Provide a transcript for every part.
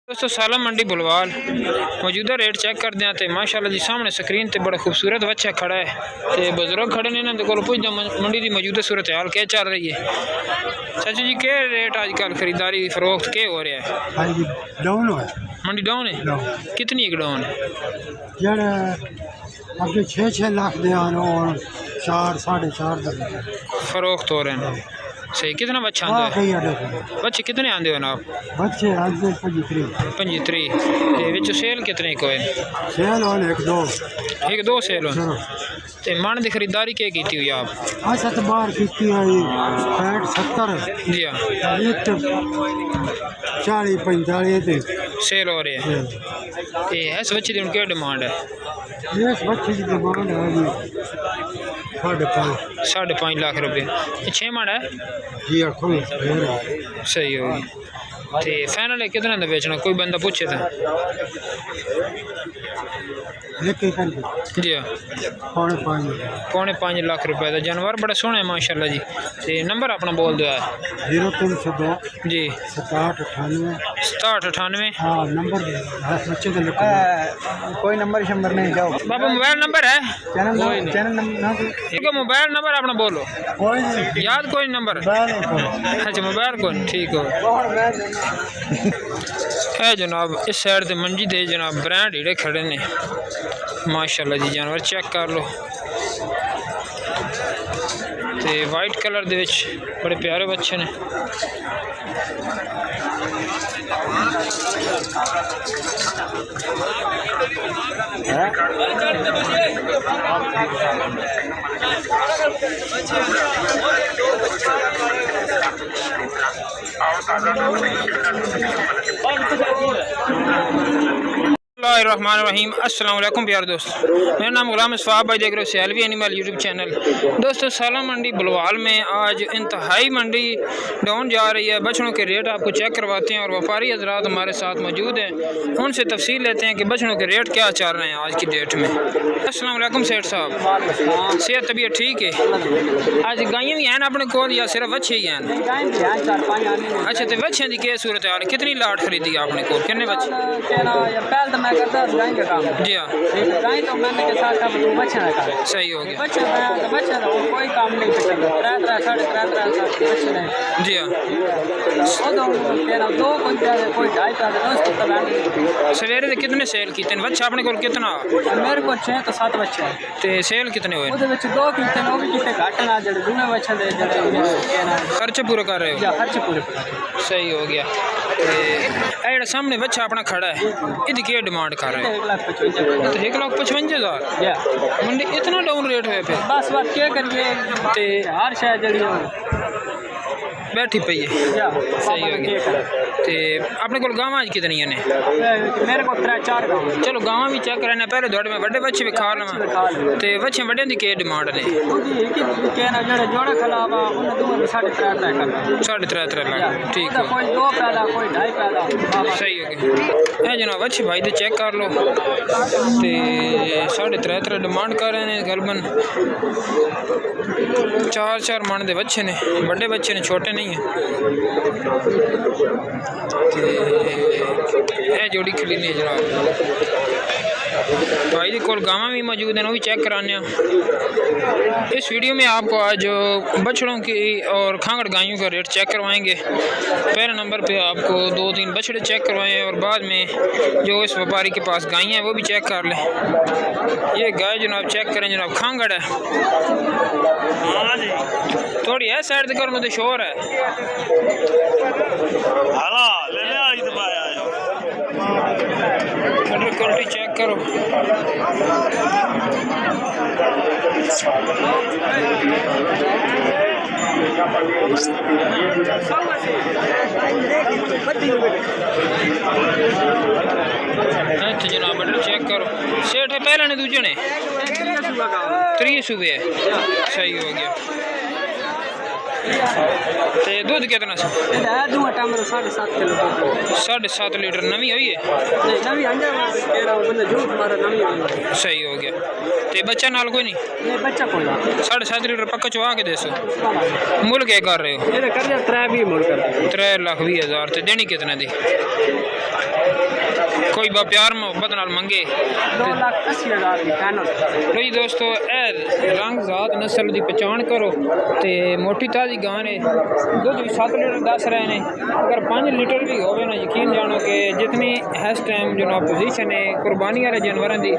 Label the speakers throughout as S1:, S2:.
S1: दोस्तों साला मंडी बुलवाल मौजूदा रेट चेक कर दें तो माशाल्लाह जी सामने स्क्रीन ते बड़ा खूबसूरत बच्चा खड़ा है तो बुजुर्ग खड़े ने इन्होंने को पुछदा मंडी की मौजूदा सूरत हाल क्या चल रही है। चाचा जी क्या रेट आजकल खरीदारी फरोख्त क्या हो रहा है?
S2: हाँ जी डाउन है,
S1: मंडी डाउन है। कितनी एक डाउन है?
S2: यार अगे 6-6 लाख दे और 4-4.5
S1: फरोख्त हो रहे हैं। सही कितना बच्चा आंदा है? बच्चे कितने आंदे हो आप?
S2: बच्चे आंदे
S1: 35 विच सेल कितने को है?
S2: सेल और एक दो
S1: सेल हो ते मन की खरीदारी क्या की हुई आप?
S2: अच्छा तो बाहर की 60-70
S1: जी हाँ
S2: 40-45
S1: सेल हो रहे हैं। इस बच्चे की क्या डिमांड है?
S2: इस बच्चे की डिमांड है जी
S1: 5.5 लाख रुपये। 6 मन है
S2: जी आखो
S1: सही होगी। तो फाइनल है कितना बेचना कोई बंदा पूछे तो? जी हाँ 5.5 लाख रुपए का जानवर बड़ा सोहना है माशाल्लाह जी। तो नंबर अपना बोल दो यार।
S2: 0302
S1: जी
S2: 6798
S1: हाँ
S2: नंबर बच्चे का कोई नंबर नहीं जाओ
S1: बाबा मोबाइल नंबर है
S2: चैनल नंबर
S1: मोबाइल नंबर अपना बोलो याद कोई नंबर अच्छा मोबाइल को ठीक हो है जनाब। इस साइड से मंजी दे जनाब ब्रांड हिड़े खड़े ने माशाल्लाह जी जानवर चेक कर लो। तो वाइट कलर दे विच बड़े प्यारे बच्चे ने। रहीम अस्सलाम वालेकुम प्यारे दोस्त, मेरा नाम गुलाम सवाब भाई देख रहे हो सैलवी एनिमल यूट्यूब चैनल। दोस्तों साला मंडी बुलवाल में आज इंतहाई मंडी डाउन जा रही है। बछड़ों के रेट आपको चेक करवाते हैं और व्यापारी हजरात हमारे साथ मौजूद हैं, उनसे तफसील लेते हैं कि बछड़ों के रेट क्या चल रहे हैं आज की डेट में। अस्सलाम वालेकुम सेठ साहब, सेहत तबीयत ठीक है? आज गायें भी हैं अपने कोल या सिर्फ बच्चे ही हैं? अच्छा तो बच्चों की क्या सूरत है? कितनी लाट खरीदी है आपने कोल? कितने बच्चे? जी हाँ सही हो गया। जी हाँ सवेरे कितने सेल किए बच्चे अपने को? कितना
S2: मेरे को 6 तो 7 बच्चे
S1: ते सेल कितने हुए? खर्चे पूरे कर रहे हो?
S2: खर्चे पूरे
S1: सही हो गया। ये सामने बच्चा अपना खड़ा है, इसकी क्या डिमांड कर रहे हैं? 1,55,000 मंडी इतना डाउन रेट है फिर?
S2: बस क्या करिए हर शायद
S1: बैठी पई है। सही हो गया। तो अपने को गावां कितनी ने?
S2: मेरे को 3-4 गांव।
S1: चलो गावां भी चेक कराने पहले थोड़े में बड़े बच्चे भी खा लवां। तो बच्चे बड़े की क्या डिमांड ने?
S2: जोड़ा खलावा
S1: 3.5 लाख ठीक है।
S2: कोई 2 पैदा कोई 2.5 पैदा।
S1: सही हो गया। है जनाब अच्छे भाई तो चेक कर लो। तो 3.5 डिमांड कर रहे हैं गलबन। 4 मन के बच्चे ने, बड़े बच्चे ने, छोटे नहीं है। जोड़ी खिली नहीं जनाब। भाई जी कोल गावां भी मौजूद हैं, वो भी चेक कराने। इस वीडियो में आपको आज बछड़ों की और खांगड़ गायों का रेट चेक करवाएंगे। पहले नंबर पे आपको 2-3 बछड़े चेक करवाएं और बाद में जो इस व्यापारी के पास गायें हैं वो भी चेक कर लें। ये गाय जनाब चेक करें जनाब, खांगड़ है थोड़ी है साइड कर लो तो शोर है। क्वालिटी चेक करो। जनाब बटर चेक करो। सेठ है पहले ने दूजे ने 3 सूबे है। सही हो गया। ते दूध कितना? 7.5 लीटर। नवी हुई है? सही हो गया। ते बच्चा नाल कोई नहीं? 7.5 लीटर पक्का चुवा के देसो। मुल क्या कर रहे हो?
S2: 3 लाख
S1: 20,000। ते देनी कितने दी? कोई बा प्यार मुहब्बत नाल मंगे
S2: 2,80,000 की फाइनल।
S1: लो जी दोस्तों ए रंग ज़ात नस्ल की पहचान करो तो मोटी ताज़ी गां ने दुध भी 7 लीटर दस रहे हैं। अगर 5 लीटर भी हो ना यकीन जानो कि जितनी इस टाइम जो पोजीशन है कुर्बानी वाले जानवरों की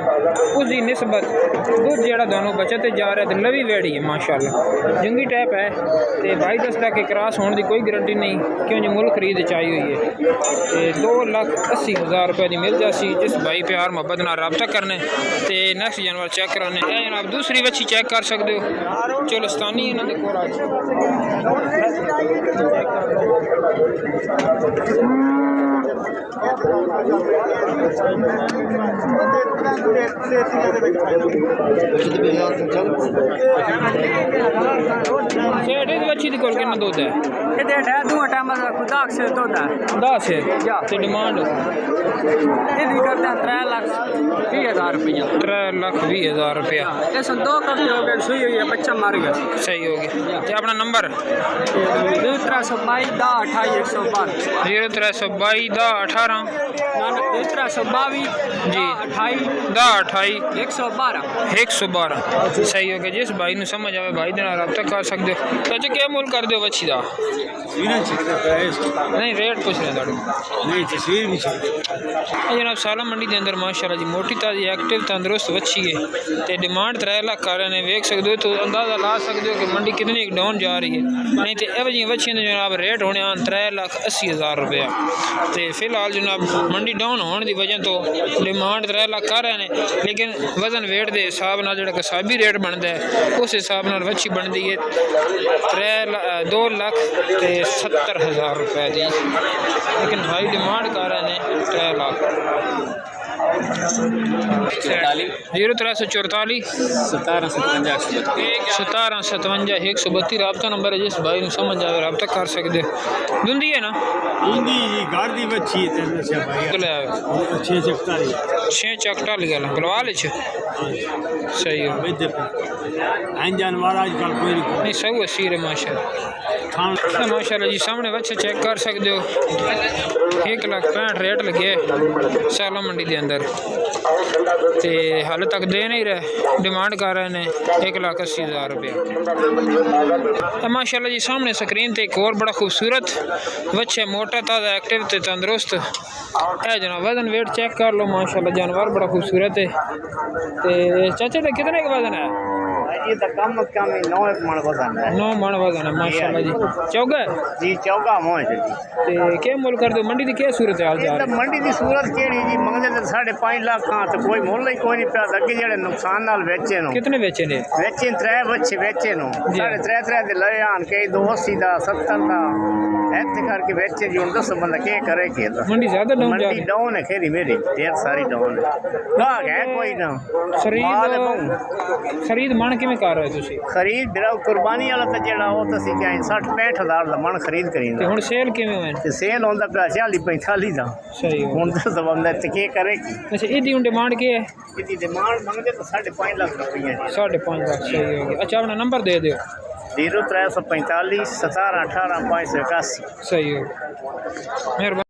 S1: उसकी निस्बत दुध जो दोनों बचत जा रहा है तो लवी वेड़ी है माशाल्लाह जंगी टाइप है। तो भाई दसदा कि क्रॉस होने की कोई गारंटी नहीं क्यों जो मुल्क खरीद चाहिए हुई है। तो 2,80,000 रुपये की मिल जासी जिस भाई प्यार मुहब्बत नाल रब्ता करने तो नैक्सट जानवर चेक कराने जनाब दूसरी बच्ची चेक कर सकते हो चोलस्तानी इन्होंने बच्ची की कोल कितना दुध है?
S2: दो टाइम खुदा से दुध है
S1: 10 है तो डिमांड
S2: ये भी करते हैं 3,20,000 रुपया।
S1: 3,20,000 रुपया
S2: ऐसा 2 हफ्ते हो गए सुई हुई है बच्चा मर गया।
S1: सही हो गया। तो अपना नंबर
S2: 0322 10 28 112
S1: 0322 10 18
S2: 0322
S1: जी
S2: 10 28
S1: 10
S2: 112
S1: सही हो गया। जिस भाई ने समझ आवे भाई दे नाल रब्ता कर सकते हो। तो अच्छा क्या मुल कर दो बच्ची का? नहीं रेट पूछ रहे
S2: नहीं तस्वीर भी
S1: जनाब साला मंडी के अंदर माशाल्लाह जी मोटी ताजी एक्टिव तंदुरुस्त बच्ची है तो डिमांड 3 लाख कर रहे हैं। वेख सकते हो तो अंदाज़ा ला सकते हो कि मंडी कितनी डाउन जा रही है। नहीं तो यह जी बच्चियों के जनाब रेट होने 3,80,000 रुपया। तो फिलहाल जनाब मंडी डाउन होने की वजह तो डिमांड 3 लाख कर रहे हैं लेकिन वजन वेट के हिसाब न जो कसाबी रेट बनता है उस हिसाब न बच्ची बनती है 2,70,000 रुपये की। लेकिन भाई डिमांड कर रहे हैं 3 लाख। 0344 1757 132 रब्ता नंबर है। जिस भाई ने समझ आए रब्ता कर सकते हो। दुंदी है ना
S2: घर दी बच्ची
S1: छे चकटा लिया गलवाल सही हो
S2: जानवर आजकल कोई
S1: नहीं सब सीर है माशाल्लाह जी सामने बच्चे चेक कर सकते हो। 1,65,000 रेट लगे साला मंडी के अंदर तो हाल तक दे नहीं रहे डिमांड कर रहे हैं 1,80,000 रुपया। माशाल्लाह जी सामने स्क्रीन पर एक और बड़ा खूबसूरत बच्चे मोटा ताज़ा एक्टिव तो तंदुरुस्त है जनाब। वजन वेट चेक कर लो माशाल्लाह जानवर बड़ा खूबसूरत है। तो चाचा का कितने का वजन है?
S2: ये तो कम 9 मन वजन है।
S1: 9 मन वजन है माशाल्लाह जी। चौगा
S2: जी चौगा मोह जी।
S1: ते क्या मुल कर दो मंडी की क्या सूरत हाल जा रही?
S2: मंडी की सूरत केड़ी जी मंगले तो 5.5 लाख तो कोई मुल ही कोई नहीं पिया अगे जेड़े नुकसान नाल बेचे नो।
S1: कितने बेचे ने?
S2: बेचे 3 बच्चे बेचे नो 3.5 दे लए आन के 280 दा 70 दा ऐसे करके बेचे जी। हुन दस बंदा के करे के
S1: मंडी ज्यादा डाउन जा रही?
S2: मंडी डाउन है खेरी मेरी ढेर सारी डाउन है। का है कोई ना
S1: खरीद मन किवें कर रहे हो तुसी?
S2: खरीद मेरा कुर्बानी वाला तो जेड़ा वो तो 60-65,000 दा मन खरीद करींदा।
S1: ते हुन सेल किवें होए?
S2: ते सेल होंदा पिया 40-45 दा।
S1: सही हो।
S2: हुन दस बंदा ते के करे की?
S1: अच्छा इदी हुन डिमांड के है?
S2: इदी डिमांड मंगदे तो 5.5 लाख रुपया जी।
S1: 5.5 लाख सही हो गया। अच्छा अपना नंबर दे दियो।
S2: 0345 17 18 581
S1: सही हो। मेहरबानी।